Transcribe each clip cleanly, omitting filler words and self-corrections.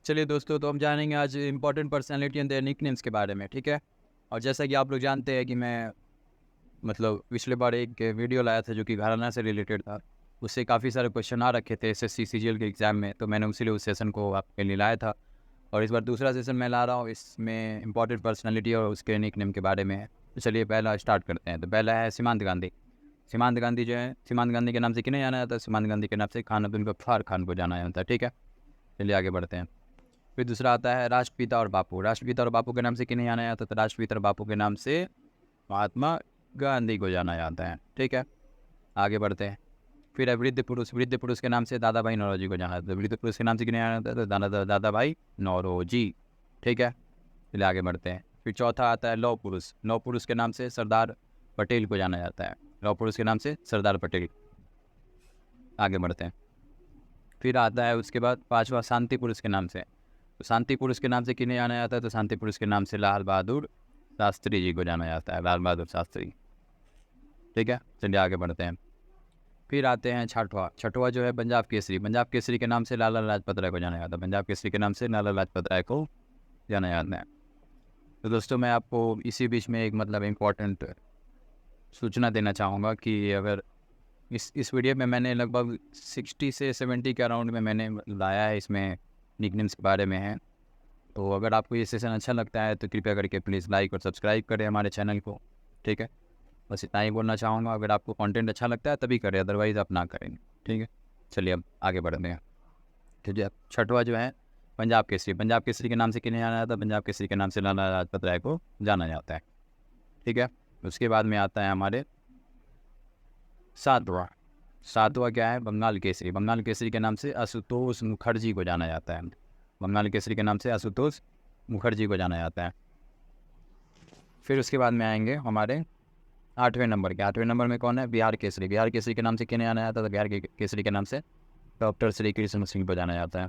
चलिए दोस्तों, तो हम जानेंगे आज important personality and their nicknames के बारे में, ठीक है। और जैसा कि आप लोग जानते हैं कि मैं पिछले बार एक वीडियो लाया था जो कि घराना से रिलेटेड था। उससे काफ़ी सारे क्वेश्चन आ रखे थे एसएससी सीजीएल के एग्ज़ाम में, तो मैंने इसीलिए उस सेशन को आपके लिए लाया था। और इस बार दूसरा सेशन मैं ला रहा हूँ, इसमें इंपॉर्टेंट पर्सनालिटी और उसके निकनेम के बारे में है। तो चलिए पहला स्टार्ट करते हैं। तो पहला है सीमांत गांधी। सीमांत गांधी जो है, सीमांत गांधी के नाम से किन्हें जाना जाता है? सीमांत गांधी के नाम से खान अब्दुल गफ्फार खान को जाना जाता है, ठीक है। चलिए आगे बढ़ते हैं। फिर दूसरा आता है राष्ट्रपिता और बापू। राष्ट्रपिता और बापू के नाम से किन्हें जाना जाता है? तो राष्ट्रपिता और बापू के नाम से महात्मा गांधी को जाना जाता है, ठीक है। आगे बढ़ते हैं। फिर है वृद्ध पुरुष। वृद्ध पुरुष के नाम से दादा भाई नौरोजी को जाना जाता है। वृद्ध पुरुष के नाम से किन्हें जाना जाता है? तो दादा भाई नौरोजी, ठीक है। चलिए आगे बढ़ते हैं। फिर चौथा आता है लौह पुरुष। लौह पुरुष के नाम से सरदार पटेल को जाना जाता है। लौह पुरुष के नाम से सरदार पटेल। आगे बढ़ते हैं। फिर आता है उसके बाद पांचवा शांति पुरुष के नाम से। तो शांति पुरुष के नाम से किन्हें जाना जाता है? तो शांति पुरुष के नाम से लाल बहादुर शास्त्री जी को जाना जाता है। लाल बहादुर शास्त्री, ठीक है। चलिए आगे बढ़ते हैं। फिर आते हैं छठवा। छठवा जो है पंजाब केसरी। पंजाब केसरी के नाम से लाला लाजपत राय को जाना जाता है। पंजाब केसरी के नाम से लाला लाजपत राय को जाना जाता है। तो दोस्तों, मैं आपको इसी बीच में एक इम्पोर्टेंट सूचना देना चाहूँगा कि अगर इस वीडियो में मैंने लगभग 60 से 70 के अराउंड में मैंने लाया है, इसमें निकनेम्स के बारे में है। तो अगर आपको ये सेशन अच्छा लगता है तो कृपया करके प्लीज़ लाइक और सब्सक्राइब करें हमारे चैनल को, ठीक है। बस इतना ही बोलना चाहूँगा। अगर आपको कंटेंट अच्छा लगता है तभी करें, अदरवाइज़ आप ना करें, ठीक है। चलिए अब आगे बढ़ते हैं। ठीक है, छठवा जो है पंजाब केसरी। पंजाब केसरी के नाम से किन्हें जाना जाता है? पंजाब केसरी के नाम से लाला लाजपत राय को जाना जाता है, ठीक है। उसके बाद में आता है हमारे सातवां। सातवां क्या है? बंगाल केसरी। बंगाल केसरी के नाम से आशुतोष मुखर्जी को जाना जाता है। बंगाल केसरी के नाम से आशुतोष मुखर्जी को जाना जाता है। फिर उसके बाद में आएंगे हमारे आठवें नंबर के। आठवें नंबर में कौन है? बिहार केसरी। बिहार केसरी के नाम से किन्हें जाना जाता है? तो बिहार केसरी के नाम से डॉक्टर श्री कृष्ण सिंह को जाना जाता है,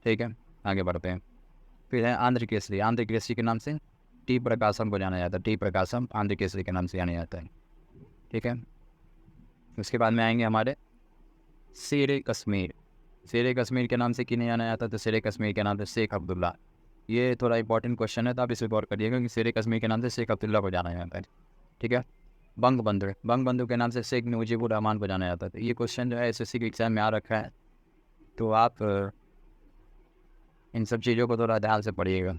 ठीक है। आगे बढ़ते हैं। फिर है आंध्र केसरी। आंध्र केसरी के नाम से टी प्रकाशम को जाना जाता है। टी प्रकाशम आंध्र केसरी के नाम से जाना जाता है, ठीक है। उसके बाद में आएंगे हमारे शेर कश्मीर। शेर कश्मीर के नाम से किन्हें जाना जाता है? तो शेर कश्मीर के नाम से शेख अब्दुल्ला। ये थोड़ा इंपॉर्टेंट क्वेश्चन है, तो आप इसे गौर करिएगा कि शेर कश्मीर के नाम से शेख अब्दुल्ला को जाना जाता है, ठीक है। बंग बंधु। बंग बंधु के नाम से शेख मुजीबुर रहमान को जाना जाता है। तो ये क्वेश्चन जो है एसएससी के एग्जाम में आ रखा है, तो आप इन सब चीज़ों को थोड़ा ध्यान से पढ़िएगा।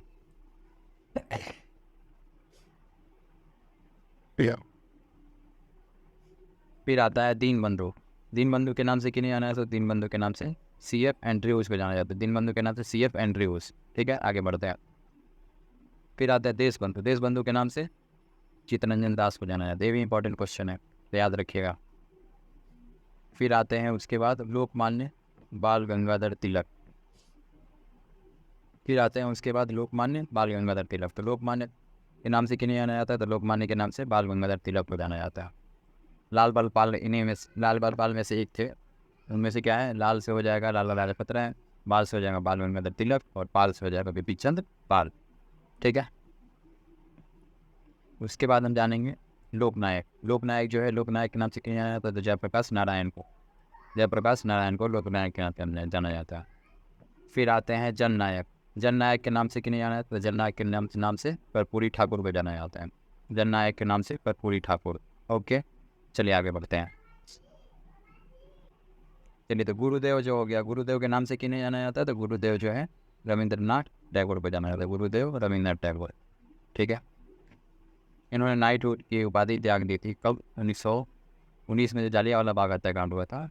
फिर आता है दीन बंधु। दीन बंधु के नाम से किन्हें जाना है? तो दीन बंधु के नाम से सीएफ एंड्रयूज को जाना जाता है। दीन बंधु के नाम से सीएफ एंड्रयूज, ठीक है। आगे बढ़ते हैं। फिर आता है देश बंधु। देश बंधु के नाम से चित्तरंजन दास को जाना जाता है। ये भी इंपॉर्टेंट क्वेश्चन है, तो याद रखिएगा। फिर आते हैं उसके बाद लोकमान्य बाल गंगाधर तिलक। फिर आते हैं उसके बाद लोकमान्य बाल गंगाधर तिलक। तो लोकमान्य के नाम से किन्हें जाना जाता है? तो लोकमान्य के नाम से बाल गंगाधर तिलक को जाना जाता है। लाल बाल पाल इन्हीं में लाल बाल पाल में से एक थे। उनमें से क्या है? लाल से हो जाएगा लाला लाजपत राय, बाल से हो जाएगा बाल गंगाधर तिलक, और पाल से हो जाएगा बिपिन चंद्र पाल, ठीक है। उसके बाद हम जानेंगे लोकनायक। लोकनायक जो है, लोकनायक के नाम से किन्हें जाना जाता है? तो जयप्रकाश नारायण को। जयप्रकाश नारायण को लोकनायक के नाम से जाना जाता है। फिर आते हैं जननायक। जननायक के नाम से किन्हें जाना जाता है? तो जननायक के नाम से कर्पूरी ठाकुर को जाना जाता है। जननायक के नाम से कर्पूरी ठाकुर, ओके। चलिए आगे बढ़ते हैं। चलिए, तो गुरुदेव जो हो गया, गुरुदेव के नाम से किन्हें जाना जाता है? तो गुरुदेव जो है रविंद्रनाथ टैगोर को जाना जाता है। गुरुदेव रविंद्रनाथ टैगोर, ठीक है। इन्होंने नाइटहुड की उपाधि त्याग दी थी। कब? 1919 में जो जालियांवाला बाग हत्याकांड हुआ था,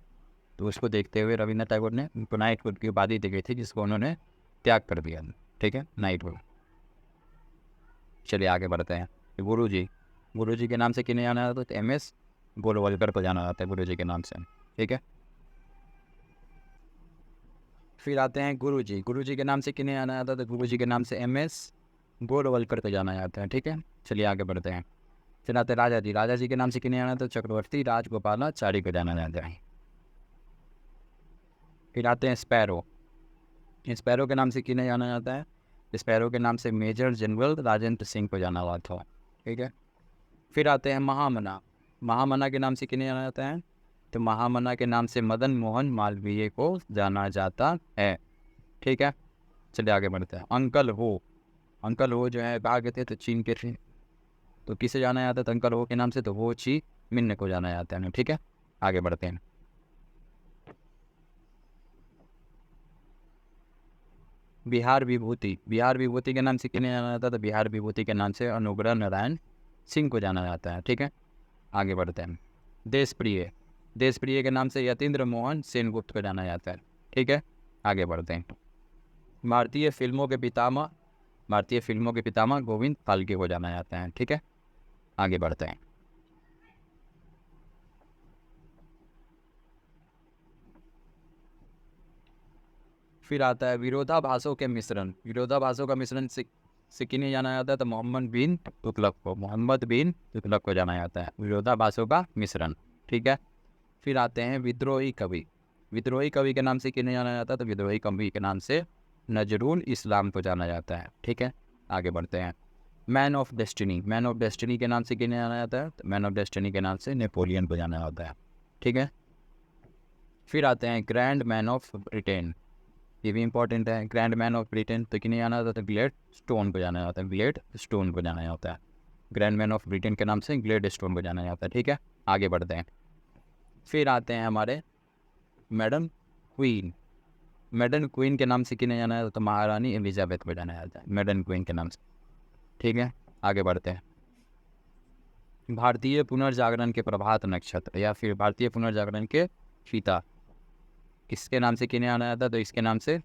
तो उसको देखते हुए रविंद्रनाथ टैगोर ने उनको नाइटहुड की उपाधि दी गई थी, जिसको उन्होंने त्याग कर दिया, ठीक है, नाइटहुड। चलिए आगे बढ़ते हैं। गुरु जी। गुरु जी के नाम से किन्हें जाना जाता है? तो MS गोलवलकर को जाना जाता है गुरु जी के नाम से, ठीक है। फिर आते हैं गुरु जी। गुरु जी के नाम से किन्हें जाना जाता है? तो गुरु जी के नाम से MS गोलवलकर को जाना जाता है, ठीक है। चलिए आगे बढ़ते हैं। फिर आते हैं राजा जी। राजा जी के नाम से किन्हें जाना जाता है? तो चक्रवर्ती राजगोपालाचारी को जाना जाता है। फिर आते हैं स्पैरो। स्पैरो के नाम से किन्हें जाना जाता है? स्पैरो के नाम से मेजर जनरल राजेंद्र सिंह को जाना हुआ था, ठीक है। फिर आते हैं महामना। महामना के नाम से किन्हें जाना जाता है? तो महामना के नाम से मदन मोहन मालवीय को जाना जाता है, ठीक है। चलिए आगे बढ़ते हैं। अंकल हो, अंकल हो जो है कहा गए थे तो चीन के थे, तो किसे जाना जाता है तो अंकल हो के नाम से, तो हो ची मिन्ह को जाना जाता है। ठीक है, आगे बढ़ते हैं। बिहार विभूति, बिहार विभूति के नाम से किन्हें जाना जाता है तो बिहार विभूति के नाम से अनुग्रह नारायण सिंह को जाना जाता है। ठीक है, आगे बढ़ते हैं। देश प्रिय, देश प्रिय के नाम से यतीन्द्र मोहन सेनगुप्त को जाना जाता है। ठीक है, आगे बढ़ते हैं। भारतीय फिल्मों के पितामह, भारतीय फिल्मों के पितामह गोविंद फाल्के को जाना जाता है। ठीक है, आगे बढ़ते हैं। फिर आता है विरोधाभासों के मिश्रण, विरोधाभासों का मिश्रण से किन्हें जाना जाता है तो मोहम्मद बिन तुगलक को, मोहम्मद बिन तुगलक को जाना जाता है, विरोधाभासों का मिश्रण। ठीक है, फिर आते हैं विद्रोही कवि, विद्रोही कवि के नाम से किन्हें जाना जाता है तो विद्रोही कवि के नाम से नजरुल इस्लाम को जाना जाता है। ठीक है, आगे बढ़ते हैं। Man of destiny, man of destiny के नाम से किन्हें जाना जाता है तो मैन ऑफ डेस्टिनी के नाम से नेपोलियन को जाना जाता है। ठीक है, फिर आते हैं ग्रैंड मैन ऑफ ब्रिटेन, ये भी इंपॉर्टेंट है। ग्रैंड मैन ऑफ ब्रिटेन तो किन्हें जाना जाता है, ग्लेड स्टोन को जाना जाता है, ग्लेड स्टोन को जाना जाता है। ग्रैंड मैन ऑफ ब्रिटेन के नाम से ग्लेड स्टोन को जाना जाता है। ठीक है, आगे बढ़ते हैं। फिर आते हैं हमारे मैडम क्वीन, मैडम क्वीन के नाम से किन्हें जाना जाता है तो महारानी एलिजाबेथ को जाना जाता है, मैडम क्वीन के नाम से। ठीक है, आगे बढ़ते हैं। भारतीय पुनर्जागरण के प्रभात नक्षत्र या फिर भारतीय पुनर्जागरण के पिता किसके नाम से किन्हें जाना जाता है तो इसके नाम से,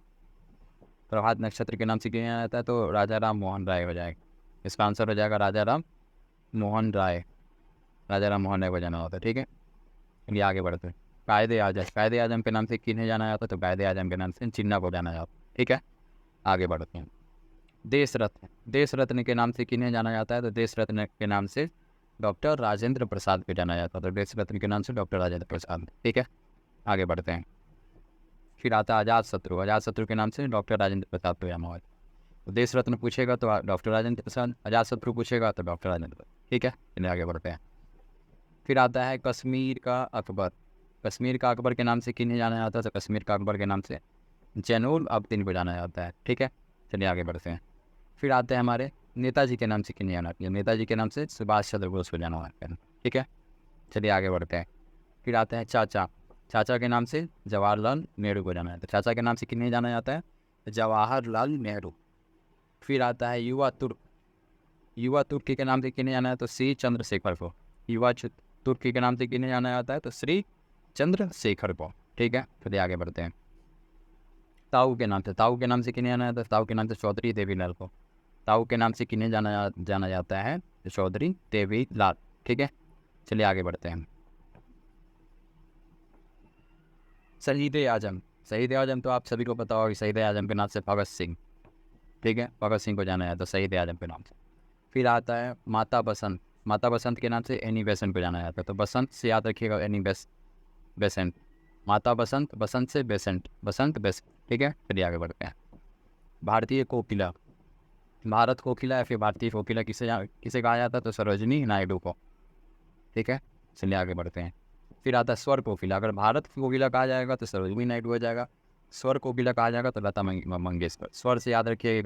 प्रभात नक्षत्र के नाम से किन्हें जाना जाता है तो राजा राम मोहन राय हो जाएगा। इसका आंसर हो जाएगा राजा राम मोहन राय, राजा राम मोहन राय को जाना होता है। ठीक है, चलिए आगे बढ़ते हैं। कायदे आजम, कायदे आजम के नाम से किन्हें जाना जाता है तो कायदे आजम के नाम से जिन्ना को जाना जाता है। ठीक है, आगे बढ़ते हैं। देश रत्न, देश रत्न के नाम से किन्हें जाना जाता है तो देश रत्न के नाम से डॉक्टर राजेंद्र प्रसाद को जाना जाता है, तो देश रत्न के नाम से डॉक्टर राजेंद्र प्रसाद। ठीक है, आगे बढ़ते हैं। फिर आता है अजात शत्रु, अजात शत्रु के नाम से डॉक्टर राजेंद्र प्रसाद को जाना हुआ है, तो देश रत्न पूछेगा तो डॉक्टर राजेंद्र प्रसाद, अजात शत्रु पूछेगा तो डॉक्टर राजेंद्र प्रसाद। ठीक है, चलिए आगे बढ़ते हैं। फिर आता है कश्मीर का अकबर, कश्मीर का अकबर के नाम से किन्हें जाना जाता है तो कश्मीर का अकबर के नाम से जैनुल अब्दीन को जाना जाता है। ठीक है, चलिए आगे बढ़ते हैं। फिर आते हैं हमारे नेताजी के नाम से किन्हें जाना जाता है, नेताजी के नाम से सुभाष चंद्र बोस को जाना जाता है। ठीक है, चलिए आगे बढ़ते हैं। फिर आते हैं चाचा, चाचा के नाम से जवाहरलाल नेहरू को जाना जाता है, चाचा के नाम से किन्हें जाना जाता है जवाहरलाल नेहरू। फिर आता है युवा तुर्क, युवा तुर्की के नाम से किन्हें जाना है तो श्री चंद्रशेखर को, युवा तुर्की के नाम से किन्हें जाना जाता है तो श्री चंद्रशेखर को। ठीक है, चलिए आगे बढ़ते हैं। ताऊ के नाम से, ताऊ के नाम से किन्हें जाना जाता है ताऊ के नाम से चौधरी देवीलाल को, ताऊ के नाम से किन्हें जाना जाता है चौधरी देवीलाल। ठीक है, चलिए आगे बढ़ते हैं। शहीद आजम, शहीद आजम तो आप सभी को पता होगा, शहीद आजम के नाम से भगत सिंह। ठीक है, भगत सिंह को जाना जाता है शहीद आजम के नाम से। फिर आता है माता बसंत, माता बसंत के नाम से एनी बेसेंट को जाना जाता है, तो बसंत से याद रखिएगा एनी बेसेंट, माता बसंत, बसंत से बेसेंट, बसंत बेसेंट। ठीक है, चलिए आगे बढ़ते हैं। भारतीय कोकिला, भारत कोकिला या फिर भारतीय कोकिला किसे कहा जाता है तो सरोजनी नायडू को। ठीक है, चलिए आगे बढ़ते हैं। फिर आता है स्वर कोकिला, अगर भारत कोकिला कहा जाएगा तो सरोजनी नायडू हो जाएगा, स्वर कोकिला कहा जाएगा तो लता मंगेशकर। स्वर से याद रखिए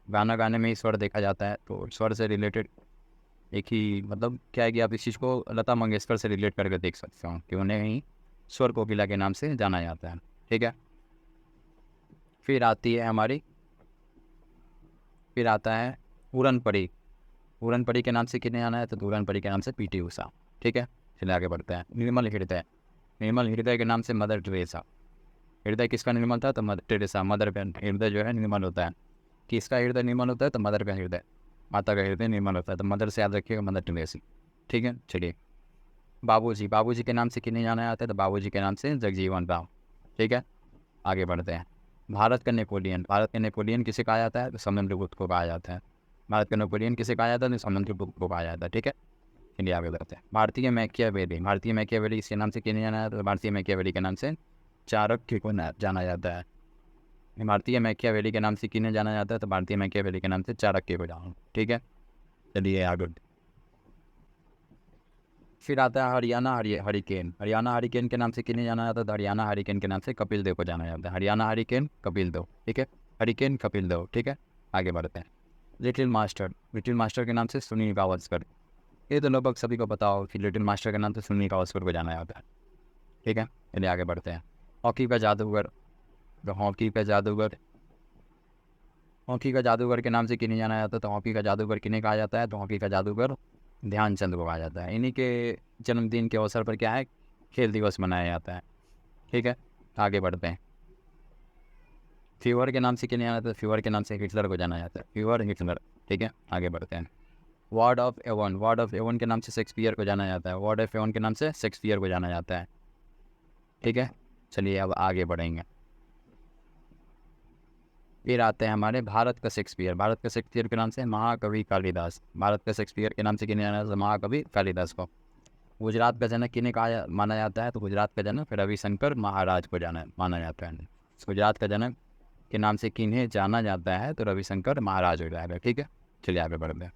गाना गाने में ही स्वर देखा जाता है, तो स्वर से रिलेटेड एक ही मतलब क्या है कि आप इस चीज़ को लता मंगेशकर से रिलेट करके देख सकते हो कि उन्हें ही स्वर कोकिला के नाम से जाना जाता है। ठीक है, फिर आती है हमारी, फिर आता है पूरन परी, पूरन परी के नाम से किन्हें जाना है तो पूरन परी के नाम से पीटी उषा। ठीक है, चलिए आगे बढ़ते हैं। निर्मल हृदय, निर्मल हृदय के नाम से मदर टेरेसा, हृदय किसका निर्मल था तो मदर टेरेसा, मदर का हृदय जो है निर्मल होता है, किसका हृदय निर्मल होता है तो मदर का हृदय, माता का हृदय निर्मल होता है, तो मदर से याद रखिएगा मदर टेरेसी। ठीक है, चलिए बाबूजी, बाबूजी के नाम से किन्हें जाना जाता है तो बाबूजी के नाम से जगजीवन राम। ठीक है, आगे बढ़ते हैं। भारत का नेपोलियन, भारत के नेपोलियन किसे कहा जाता है तो समुद्रगुप्त को कहा जाता है, भारत का नेपोलियन किसे कहा जाता है तो समुद्रगुप्त को कहा जाता है। ठीक है, चलिए आगे बढ़ते हैं। भारतीय मैकियावेली, भारतीय मैकियावेली इसके नाम से किन्हें जाना जाता है तो भारतीय मैकियावेली के नाम से चाणक्य को जाना जाता है, भारतीय मैकियावेली के नाम से किन्हें जाना जाता है तो भारतीय मैकियावेली के नाम से चाणक्य को जाना। ठीक है, चलिए आगे। फिर आता है हरियाणा हरिकेन। हरियाणा हरिकेन के नाम से किन्हें जाना जाता है? तो हरियाणा हरिकेन के नाम से कपिल देव को जाना जाता है। हरियाणा हरिकेन कपिल देव, ठीक है, हरिकेन कपिल देव, ठीक है। आगे बढ़ते हैं। लिटिल मास्टर के नाम से सुनील गावस्कर। ये तो लगभग सभी को पता हो कि लिटिल मास्टर के नाम से सुनील गावस्कर को जाना जाता है, ठीक है। चलिए आगे बढ़ते हैं। हॉकी का जादूगर। तो हॉकी का जादूगर के नाम से किन्हें जाना जाता है? तो हॉकी का जादूगर किन्हें कहा जाता है? तो हॉकी का जादूगर ध्यानचंद को कहा जाता है। इन्हीं के जन्मदिन के अवसर पर क्या है, खेल दिवस मनाया जाता है, ठीक है। आगे बढ़ते हैं। फीवर के नाम से किन्हें जाना जाता है? फीवर के नाम से हिटलर को जाना जाता है, फीवर हिटलर, ठीक है। आगे बढ़ते हैं। वार्ड ऑफ एवन के नाम से शेक्सपियर को जाना जाता है। वार्ड ऑफ एवन के नाम से शेक्सपियर को जाना जाता है, ठीक है। चलिए अब आगे बढ़ेंगे। फिर आते हैं हमारे भारत का शेक्सपियर के नाम से महाकवि कालिदास। भारत का शेक्सपियर के नाम से किन्हें जाना जाता है? महाकवि कालिदास को। गुजरात का जनक किन्हें कहा माना जाता है? तो गुजरात का जनक रविशंकर महाराज को माना जाता है। गुजरात का जनक के नाम से किन्हें जाना जाता है? तो रविशंकर महाराज हो जाएगा, ठीक है। चलिए आगे बढ़ते हैं।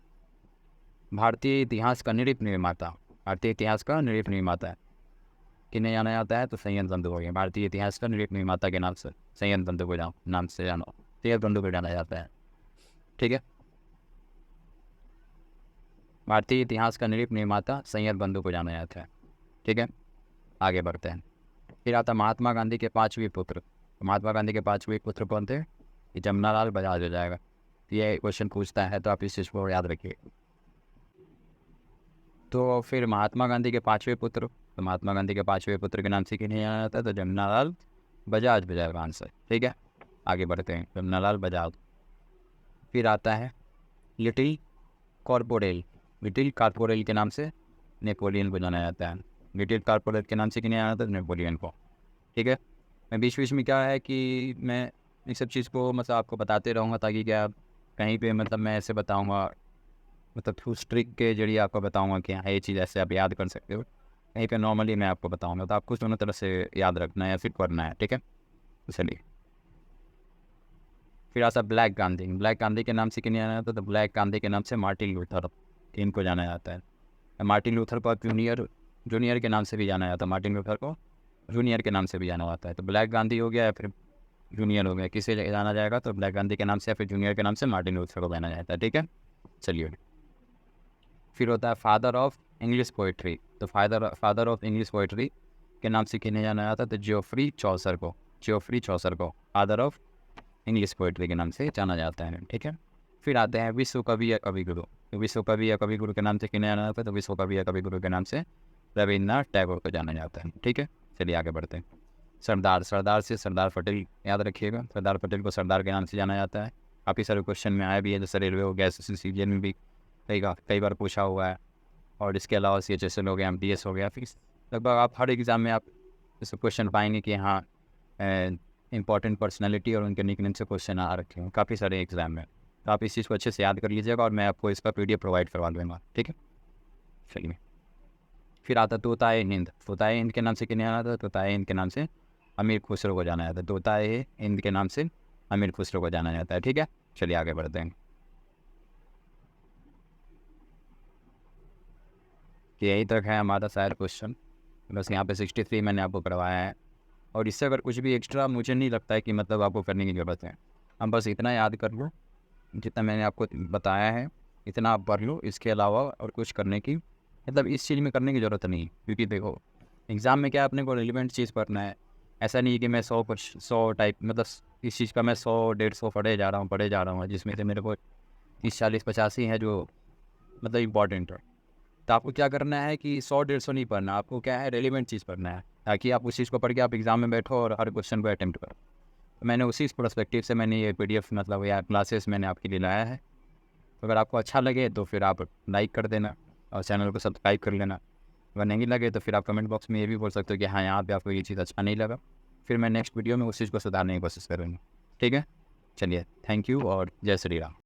भारतीय इतिहास का निरिप निर्माता है, किन्हें जाना जाता है? तो सैयद बंधु हो गया। भारतीय इतिहास का निरिप निर्माता के नाम से सैयद बंधु को सैयद बंधु को जाना जाता है, ठीक है। भारतीय इतिहास का निरिप निर्माता सैयद बंधु को जाना जाता है, ठीक है। आगे बढ़ते हैं। फिर आता महात्मा गांधी के 5वें पुत्र। महात्मा गांधी के 5वें पुत्र कौन थे? ये जमनालाल बजाज हो जाएगा। ये क्वेश्चन पूछता है तो आप इस चीज़ को याद रखिए। तो फिर महात्मा गांधी के 5वें पुत्र, तो महात्मा गांधी के 5वें पुत्र के नाम से किन्हें जाना जाता है? तो जमनालाल बजाज हो जाएगा आंसर, ठीक है। आगे बढ़ते हैं। जमनालाल बजाज। फिर आता है लिटिल कॉर्पोरेल के नाम से नेपोलियन को जाना जाता है। लिटिल कॉर्पोरेल के नाम से किन्हें जाना जाता है? नेपोलियन को, ठीक है। मैं बीच बीच में क्या है कि मैं इस सब चीज़ को मतलब आपको बताते रहूँगा, ताकि क्या कहीं पे मतलब मैं ऐसे बताऊँगा, मतलब उस ट्रिक के जरिए आपको बताऊँगा कि हाँ ये चीज़ ऐसे आप याद कर सकते हो। कहीं पे नॉर्मली मैं आपको बताऊँगा, तो आपको दोनों तरह से याद रखना है या फिर करना है, ठीक है। चलिए फिर आता ब्लैक गांधी के नाम से किन्हें जाना जाता है? तो ब्लैक गांधी के नाम से मार्टिन लूथर, इनको जाना जाता है। मार्टिन लूथर को जूनियर के नाम से भी जाना जाता है। मार्टिन लूथर को जूनियर के नाम से भी जाना जाता है। तो ब्लैक गांधी हो गया या फिर जूनियर हो गया, किसे जाना जाएगा? तो ब्लैक गांधी के नाम से या फिर जूनियर के नाम से मार्टिन लूथर को जाना जाता है, ठीक है। चलिए फिर होता है फादर ऑफ इंग्लिश पोइट्री। तो फादर ऑफ इंग्लिश पोइट्री के नाम से किन्हें जाना जाता है? तो जियोफ्री चौसर को फादर ऑफ इंग्लिश पोइट्री के नाम से जाना जाता है, ठीक है। फिर आते हैं विश्व कवि या कविगुरु। तो विश्व कवि या कविगुरु के नाम से किन्हें जाना जाता है? तो विश्व कवि या कविगुरु के नाम से रविन्द्रनाथ टैगोर को जाना जाता है, ठीक है। चलिए आगे बढ़ते हैं। सरदार से सरदार पटेल याद रखिएगा। सरदार पटेल को सरदार के नाम से जाना जाता है। काफ़ी सारे क्वेश्चन में आया भी है, जैसे रेलवे हो गया, सीजीएल में भी कई बार पूछा हुआ है। और इसके अलावा CHSL हो गया, MTS हो गया, फिर लगभग आप हर एग्ज़ाम में आप इस क्वेश्चन पाएंगे कि हाँ इंपॉर्टेंट पर्सनालिटी और उनके निकनेम से क्वेश्चन आ रखे हैं काफ़ी सारे एग्जाम में। तो आप इस चीज़ को अच्छे से याद कर लीजिएगा और मैं आपको इसका PDF प्रोवाइड करवा दूँगा, ठीक है। चलिए फिर आता तोताए हिंद के नाम से किन्हें आना था? तोताए हिंद के नाम से अमीर खुसरो को जाना जाता है। तोताए हिंद के नाम से अमीर खुसरो को जाना जाता है, ठीक है। चलिए आगे बढ़ते हैं। यही तक है हमारा शायद क्वेश्चन, बस यहाँ पे 63 मैंने आपको करवाया है। और इससे अगर कुछ भी एक्स्ट्रा मुझे नहीं लगता है कि मतलब आपको करने की ज़रूरत है। हम बस इतना याद कर लो, जितना मैंने आपको बताया है इतना आप पढ़ लो। इसके अलावा और कुछ करने की मतलब इस चीज़ में करने की ज़रूरत नहीं, क्योंकि देखो एग्ज़ाम में क्या अपने को रिलेवेंट चीज़ पढ़ना है। ऐसा नहीं है कि मैं 100 टाइप मतलब इस चीज़ का मैं 100-150 पढ़े जा रहा हूँ, जिसमें से मेरे को 30-40-50 ही है जो मतलब इम्पॉर्टेंट है। तो आपको क्या करना है कि 100-150 नहीं पढ़ना, आपको क्या है रेलिवेंट चीज़ पढ़ना है, ताकि आप उस चीज़ को पढ़ के आप एग्ज़ाम में बैठो और हर क्वेश्चन को अटैम्प्ट करो। तो मैंने उसी पर्सपेक्टिव से मैंने ये PDF मतलब या क्लासेस मैंने आपके लिए लाया है। तो अगर आपको अच्छा लगे तो फिर आप लाइक कर देना और चैनल को सब्सक्राइब कर लेना। अगर नहीं लगे तो फिर आप कमेंट बॉक्स में ये भी बोल सकते हो कि हाँ यहाँ पे आपको ये चीज़ अच्छा नहीं लगा, फिर मैं नेक्स्ट वीडियो में उस चीज़ को सुधारने की कोशिश करूँगा, ठीक है। चलिए थैंक यू और जय श्री राम।